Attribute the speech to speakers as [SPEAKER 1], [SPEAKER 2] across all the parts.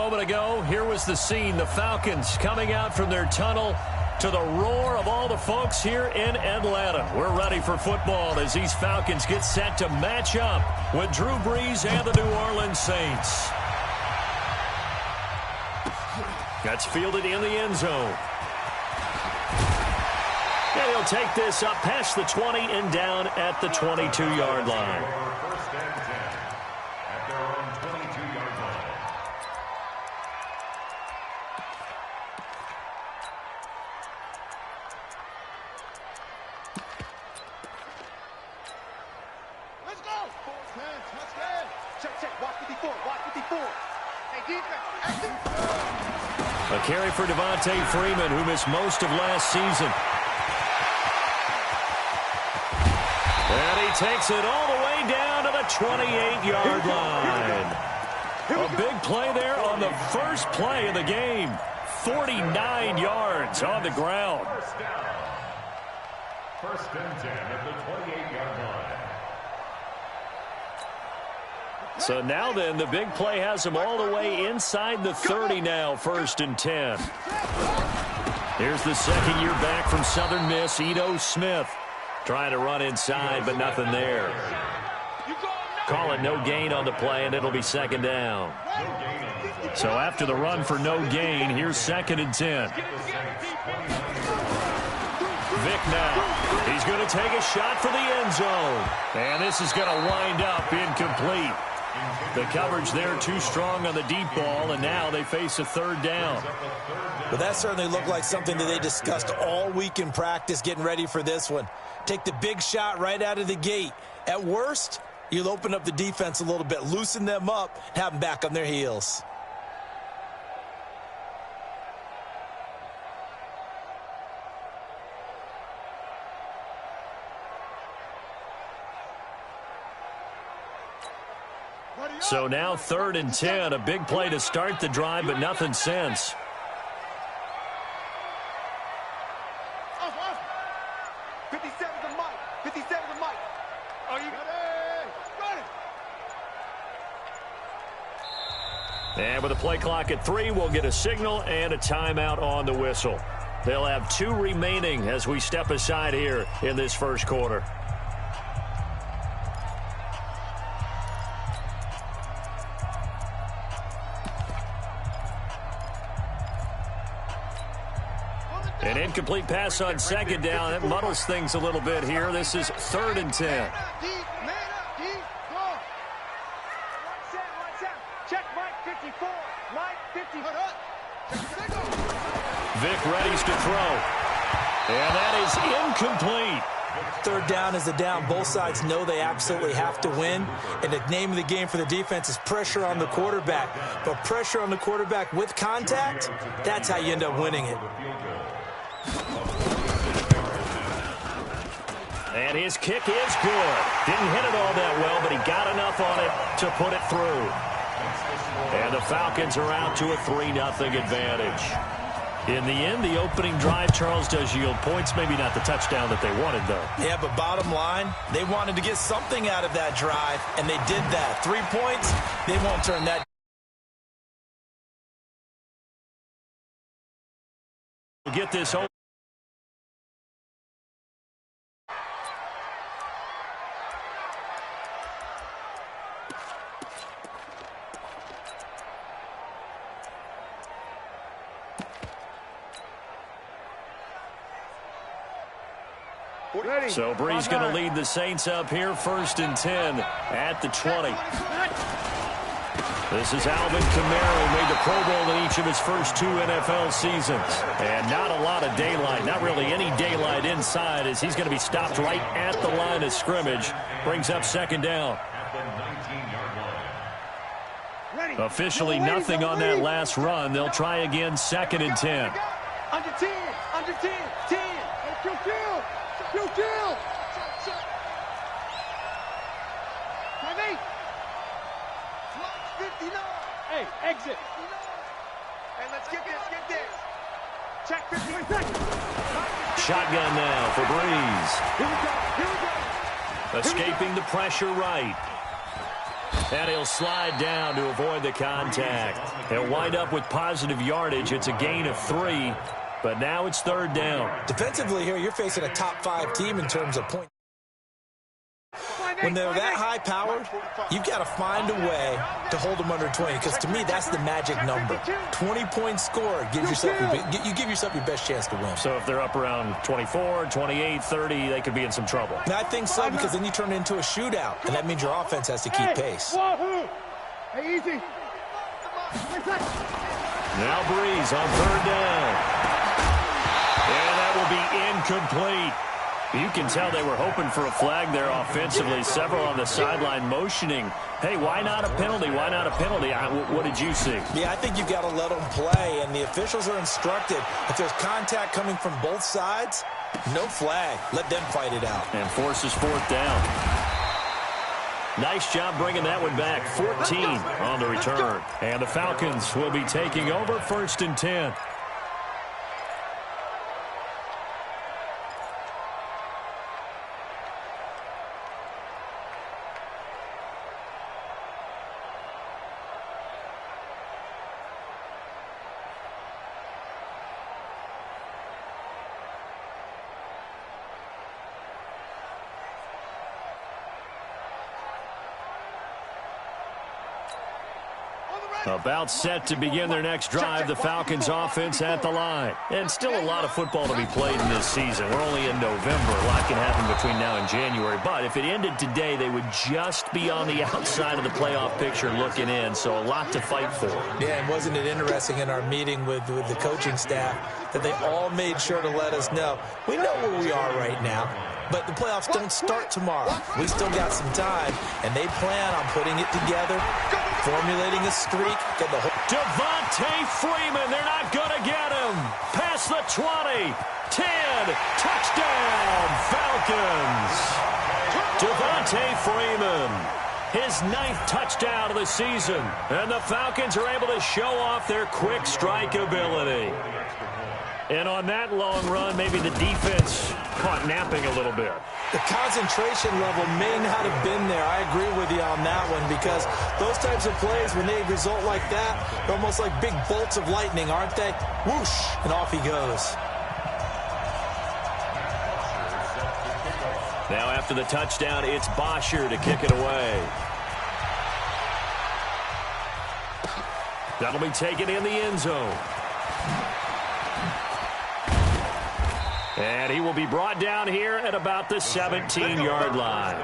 [SPEAKER 1] moment ago, here was the scene. The Falcons coming out from their tunnel to the roar of all the folks here in Atlanta. We're ready for football as these Falcons get set to match up with Drew Brees and the New Orleans Saints. That's fielded in the end zone. And he'll take this up past the 20 and down at the 22-yard line.
[SPEAKER 2] First and 10 at their own 22-yard line.
[SPEAKER 3] Let's go! Fourth hands, let's go! Check, watch 54, watch 54. Hey, defense.
[SPEAKER 1] A carry for Devontae Freeman, who missed most of last season. And he takes it all the way down to the 28-yard line. A big play there on the first play of the game. 49 yards on the ground.
[SPEAKER 2] First down. First and 10 at the 28-yard line.
[SPEAKER 1] So now then, the big play has him all the way inside the 30 now, first and 10. Here's the second year back from Southern Miss, Ito Smith. Trying to run inside, but nothing there. Call it no gain on the play, and it'll be second down. So after the run for no gain, here's second and 10. Vic now. He's going to take a shot for the end zone. And this is going to wind up incomplete. The coverage there too strong on the deep ball, and now they face a third down.
[SPEAKER 4] But that certainly looked like something that they discussed all week in practice, getting ready for this one. Take the big shot right out of the gate. At worst, you'll open up the defense a little bit, loosen them up, and have them back on their heels.
[SPEAKER 1] So now third and 10, a big play to start the drive, but nothing since. And with the play clock at 3, we'll get a signal and a timeout on the whistle. They'll have 2 remaining as we step aside here in this first quarter. An incomplete pass on second down. It muddles things a little bit here. This is third and 10. Vic readies to throw. And that is incomplete.
[SPEAKER 4] Third down is a down. Both sides know they absolutely have to win. And the name of the game for the defense is pressure on the quarterback. But pressure on the quarterback with contact, that's how you end up winning it.
[SPEAKER 1] And his kick is good. Didn't hit it all that well, but he got enough on it to put it through. And the Falcons are out to a 3-0 advantage. In the end, the opening drive, Charles, does yield points. Maybe not the touchdown that they wanted, though.
[SPEAKER 4] Yeah, but bottom line, they wanted to get something out of that drive, and they did that. 3 points, they won't turn that.
[SPEAKER 1] Get this over. So Brees going to lead the Saints up here, first and 10 at the 20. This is Alvin Kamara, who made the Pro Bowl in each of his first 2 NFL seasons. And not a lot of daylight, not really any daylight inside, as he's going to be stopped right at the line of scrimmage. Brings up second down. Officially nothing on that last run. They'll try again, second and 10.
[SPEAKER 3] Under 10, 10. Kill. Time 8. 59. Hey, exit. Hey, let's get this. Check 15 seconds.
[SPEAKER 1] Shotgun now for Brees.
[SPEAKER 3] Here we go.
[SPEAKER 1] Escaping the pressure right. And he'll slide down to avoid the contact. He'll wind up with positive yardage. It's a gain of 3, but now it's 3rd down.
[SPEAKER 4] Defensively here, you're facing a top-5 team in terms of points. When they're that high-powered, you've got to find a way to hold them under 20, because to me, that's the magic number. 20-point score gives yourself you give yourself your best chance to win.
[SPEAKER 1] So if they're up around 24, 28, 30, they could be in some trouble.
[SPEAKER 4] And I think so, because then you turn it into a shootout, and that means your offense has to keep pace.
[SPEAKER 3] Hey, easy.
[SPEAKER 1] Now Breeze on 3rd down. And that will be incomplete. You can tell they were hoping for a flag there offensively. Several on the sideline motioning, hey, why not a penalty? Why not a penalty? What did you see?
[SPEAKER 4] Yeah, I think you've got to let them play, and the officials are instructed. If there's contact coming from both sides, no flag. Let them fight it out.
[SPEAKER 1] And forces 4th down. Nice job bringing that one back. 14 on the return. And the Falcons will be taking over 1st and 10. About set to begin their next drive, the Falcons offense at the line. And still a lot of football to be played in this season. We're only in November. A lot can happen between now and January. But if it ended today, they would just be on the outside of the playoff picture looking in. So a lot to fight for.
[SPEAKER 4] Yeah, and wasn't it interesting in our meeting with the coaching staff that they all made sure to let us know, we know where we are right now, but the playoffs don't start tomorrow. We still got some time, and they plan on putting it together, formulating a streak.
[SPEAKER 1] Devontae Freeman, they're not going to get him. Past the 20, 10, touchdown, Falcons. Devontae Freeman, his 9th touchdown of the season. And the Falcons are able to show off their quick strike ability. And on that long run, maybe the defense caught napping a little bit.
[SPEAKER 4] The concentration level may not have been there. I agree with you on that one, because those types of plays, when they result like that, they're almost like big bolts of lightning, aren't they? Whoosh, and off he goes.
[SPEAKER 1] Now after the touchdown, it's Bosher to kick it away. That'll be taken in the end zone. And he will be brought down here at about the 17-yard line.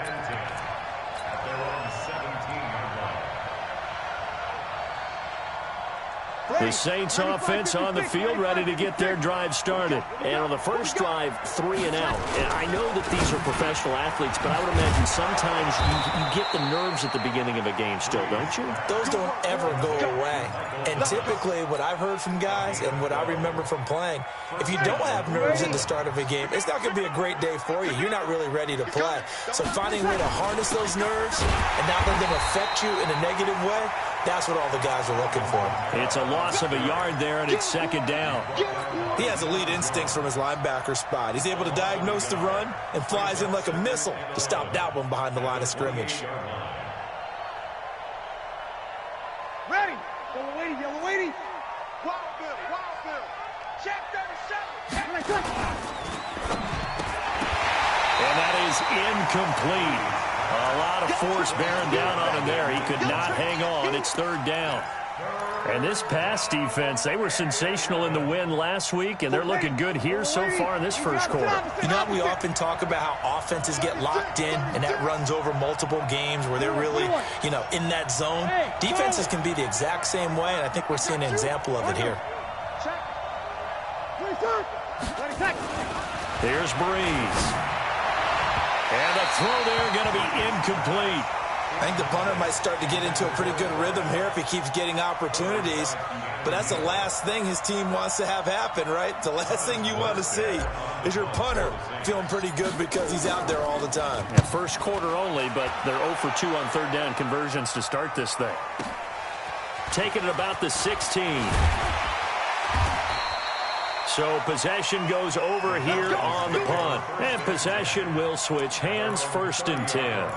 [SPEAKER 1] The Saints offense on the field, ready to get their drive started. And on the first drive, 3 and out. And I know that these are professional athletes, but I would imagine sometimes you get the nerves at the beginning of a game still, don't you?
[SPEAKER 4] Those don't ever go away. And typically what I've heard from guys and what I remember from playing, if you don't have nerves at the start of a game, it's not going to be a great day for you. You're not really ready to play. So finding a way to harness those nerves and not let them affect you in a negative way, that's what all the guys are looking for.
[SPEAKER 1] It's a loss of a yard there, and it's 2nd down.
[SPEAKER 4] He has elite instincts from his linebacker spot. He's able to diagnose the run and flies in like a missile to stop that one behind the line of scrimmage.
[SPEAKER 3] Ready. Yellow waiting, yellow waiting. Wild Bill. Check 37.
[SPEAKER 1] And that is incomplete. A lot of force bearing down on him there. He could not hang on. It's 3rd down. And this pass defense, they were sensational in the win last week, and they're looking good here so far in this first quarter.
[SPEAKER 4] You know, we often talk about how offenses get locked in, and that runs over multiple games where they're really, in that zone. Defenses can be the exact same way, and I think we're seeing an example of it here.
[SPEAKER 1] Here's Breeze. And the throw there going to be incomplete.
[SPEAKER 4] I think the punter might start to get into a pretty good rhythm here if he keeps getting opportunities. But that's the last thing his team wants to have happen, right? The last thing you want to see is your punter feeling pretty good because he's out there all the time.
[SPEAKER 1] Yeah, first quarter only, but they're 0 for 2 on 3rd down conversions to start this thing. Taking it about the 16. So possession goes over here on the punt. And possession will switch hands, 1st and 10.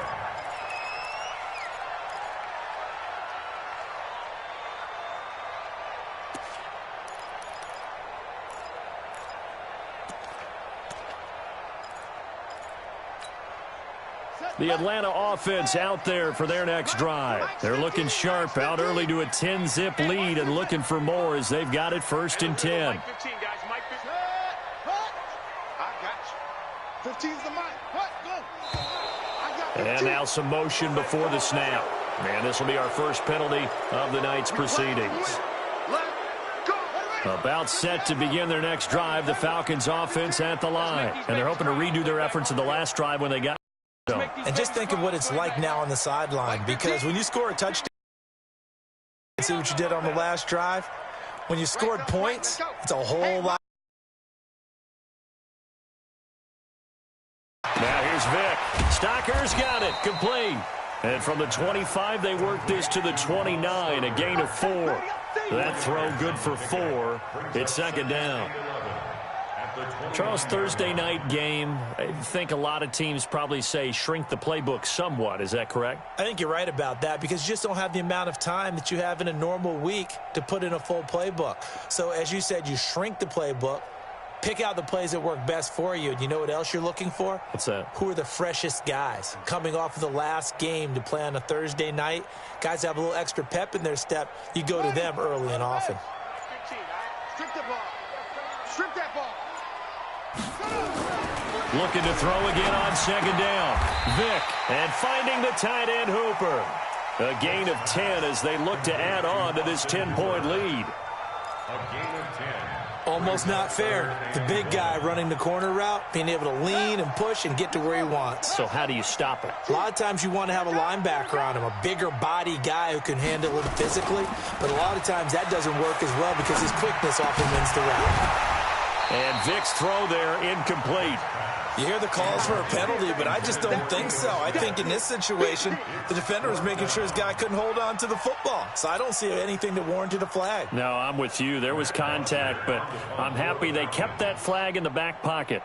[SPEAKER 1] The Atlanta offense out there for their next drive. They're looking sharp, out early to a 10-zip lead and looking for more as they've got it 1st and 10.
[SPEAKER 3] 15's the mic.
[SPEAKER 1] And now some motion before the snap. And this will be our first penalty of the night's proceedings. About set to begin their next drive, the Falcons offense at the line. And they're hoping to redo their efforts in the last drive when they got.
[SPEAKER 4] And just think of what it's like now on the sideline, because when you score a touchdown, see what you did on the last drive? When you scored points, it's a whole lot.
[SPEAKER 1] Now here's Vick. Stocker's got it. Complete. And from the 25, they work this to the 29, a gain of 4. That throw good for 4. It's 2nd down. Charles, Thursday night game, I think a lot of teams probably say shrink the playbook somewhat. Is that correct?
[SPEAKER 4] I think you're right about that, because you just don't have the amount of time that you have in a normal week to put in a full playbook. So as you said, you shrink the playbook, pick out the plays that work best for you. And you know what else you're looking for?
[SPEAKER 1] What's that? Who
[SPEAKER 4] are the freshest guys coming off of the last game to play on a Thursday night? Guys have a little extra pep in their step. You go to them early and often.
[SPEAKER 3] Strip the ball. Strip that ball.
[SPEAKER 1] Looking to throw again on 2nd down. Vick, and finding the tight end Hooper. A gain of 10 as they look to add on to this 10-point lead.
[SPEAKER 2] A gain of 10.
[SPEAKER 4] Almost not fair. The big guy running the corner route, being able to lean and push and get to where he wants.
[SPEAKER 1] So how do you stop it?
[SPEAKER 4] A lot of times you want to have a linebacker on him, a bigger body guy who can handle it physically. But a lot of times that doesn't work as well because his quickness often wins the route.
[SPEAKER 1] And Vick's throw there incomplete.
[SPEAKER 4] You hear the calls for a penalty, but I just don't think so. I think in this situation, the defender was making sure his guy couldn't hold on to the football. So I don't see anything that warranted a flag.
[SPEAKER 1] No, I'm with you. There was contact, but I'm happy they kept that flag in the back pocket.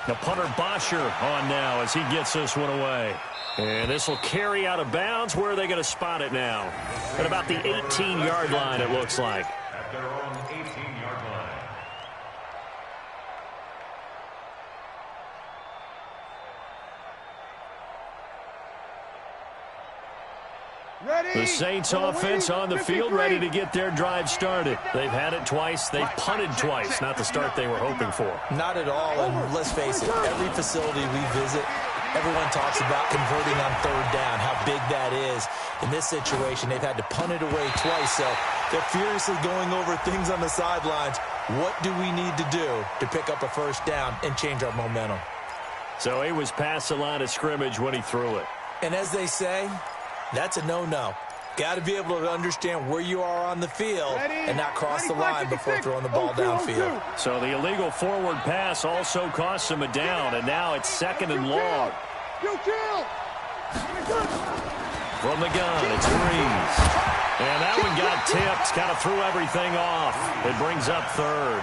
[SPEAKER 1] The punter Bosher on now as he gets this one away. And this will carry out of bounds. Where are they going to spot it now? At about the 18-yard line, it looks like.
[SPEAKER 2] At their own 18-yard line.
[SPEAKER 1] The Saints offense on the field, ready to get their drive started. They've had it twice. They've punted twice. Not the start they were hoping for.
[SPEAKER 4] Not at all. And let's face it, every facility we visit, everyone talks about converting on 3rd down, how big that is. In this situation, they've had to punt it away twice, so they're furiously going over things on the sidelines. What do we need to do to pick up a 1st down and change our momentum?
[SPEAKER 1] So he was past the line of scrimmage when he threw it.
[SPEAKER 4] And as they say, that's a no-no. Got to be able to understand where you are on the field and not cross the line before throwing the ball downfield.
[SPEAKER 1] So the illegal forward pass also costs him a down, and now it's 2nd and long. From the gun, it's Breeze. And that one got tipped, kind of threw everything off. It brings up 3rd.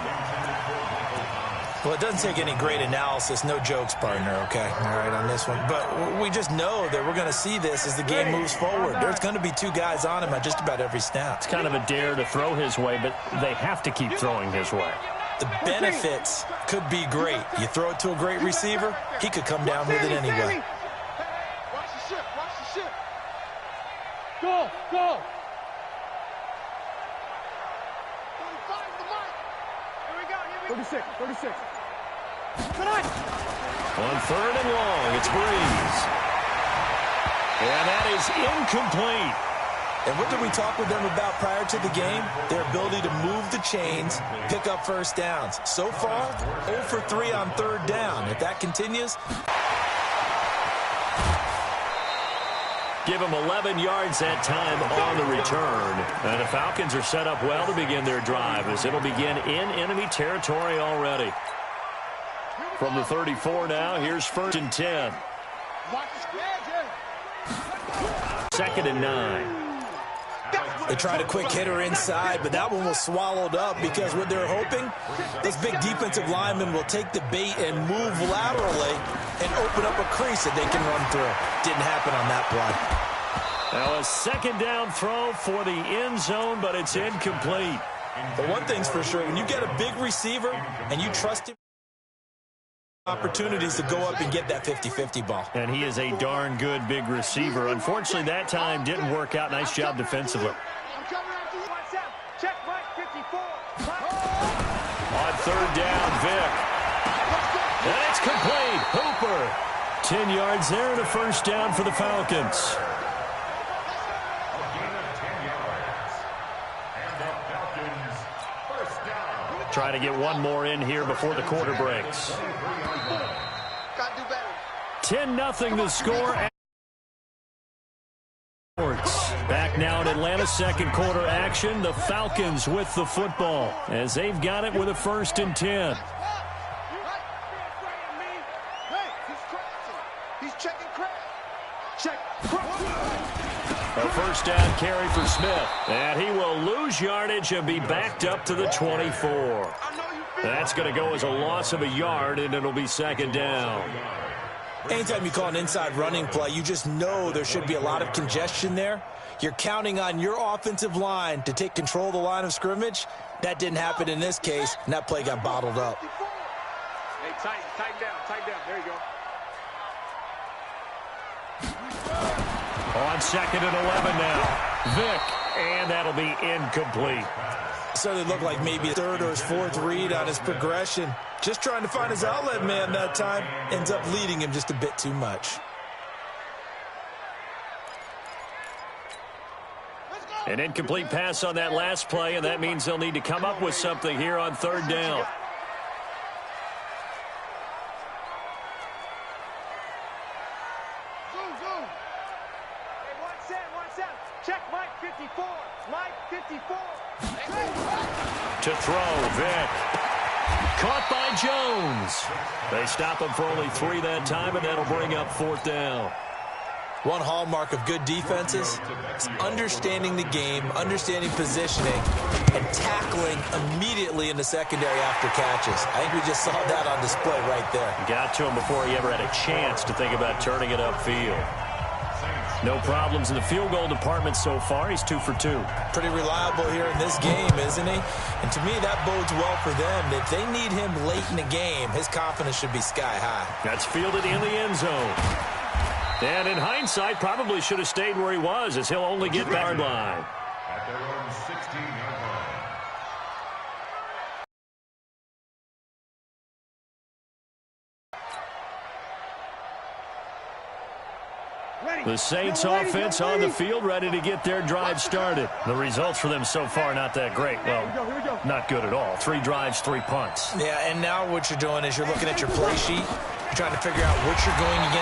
[SPEAKER 4] Well, it doesn't take any great analysis. No jokes, partner, okay? All right, on this one. But we just know that we're going to see this as the game moves forward. There's going to be 2 guys on him at just about every snap.
[SPEAKER 1] It's kind of a dare to throw his way, but they have to keep throwing his way.
[SPEAKER 4] The benefits could be great. You throw it to a great receiver, he could come down with it anyway.
[SPEAKER 3] Watch the ship. Watch the ship. Go. 36. Tonight.
[SPEAKER 1] On 3rd and long, it's Breeze. And that is incomplete.
[SPEAKER 4] And what did we talk with them about prior to the game? Their ability to move the chains, pick up 1st downs. So far, 0 for 3 on 3rd down. If that continues,
[SPEAKER 1] give them 11 yards that time on the return. And the Falcons are set up well to begin their drive as it'll begin in enemy territory already. From the 34 now, here's 1st and 10. 2nd and 9.
[SPEAKER 4] they tried a quick hitter inside, but that one was swallowed up because what they're hoping, this big defensive lineman will take the bait and move laterally and open up a crease that they can run through. Didn't happen on that play.
[SPEAKER 1] Now a 2nd down throw for the end zone, but it's incomplete.
[SPEAKER 4] But one thing's for sure, when you get a big receiver and you trust him, opportunities to go up and get that 50-50 ball.
[SPEAKER 1] And he is a darn good big receiver. Unfortunately, that time didn't work out. Nice job defensively.
[SPEAKER 3] Check Mike 54.
[SPEAKER 1] On third down, Vick. And it's complete. Hooper. 10 yards there and a first down for the Falcons. Trying to get one more in here before the quarter breaks. 10-0 the score. Back now in Atlanta, second quarter action. The Falcons with the football as they've got it with a 1st and 10. A first down carry for Smith. And he will lose yardage and be backed up to the 24. That's going to go as a loss of a yard, and it'll be 2nd down.
[SPEAKER 4] Anytime you call an inside running play, you just know there should be a lot of congestion there. You're counting on your offensive line to take control of the line of scrimmage. That didn't happen in this case, and that play got bottled up.
[SPEAKER 3] Hey, tighten down. There you go.
[SPEAKER 1] On 2nd and 11 now. Vick, and that'll be incomplete.
[SPEAKER 4] So they look like maybe a 3rd or his 4th read on his progression. Just trying to find his outlet man that time. Ends up leading him just a bit too much.
[SPEAKER 1] An incomplete pass on that last play, and that means they'll need to come up with something here on 3rd down.
[SPEAKER 3] Check Mike 54. Mike 54.
[SPEAKER 1] To throw, Vick. Caught by Jones. They stop him for only 3 that time, and that'll bring up 4th down.
[SPEAKER 4] One hallmark of good defenses is understanding the game, understanding positioning, and tackling immediately in the secondary after catches. I think we just saw that on display right there.
[SPEAKER 1] Got to him before he ever had a chance to think about turning it upfield. No problems in the field goal department so far. He's 2 for 2.
[SPEAKER 4] Pretty reliable here in this game, isn't he? And to me, that bodes well for them. If they need him late in the game, his confidence should be sky high.
[SPEAKER 1] That's fielded in the end zone. And in hindsight, probably should have stayed where he was, as he'll only get yard line.
[SPEAKER 2] At their own 16-yard line.
[SPEAKER 1] The Saints offense on the field, ready to get their drive started. The results for them so far, not that great. Well, not good at all. 3 drives, 3 punts.
[SPEAKER 4] Yeah, and now what you're doing is you're looking at your play sheet. You're trying to figure out what you're going against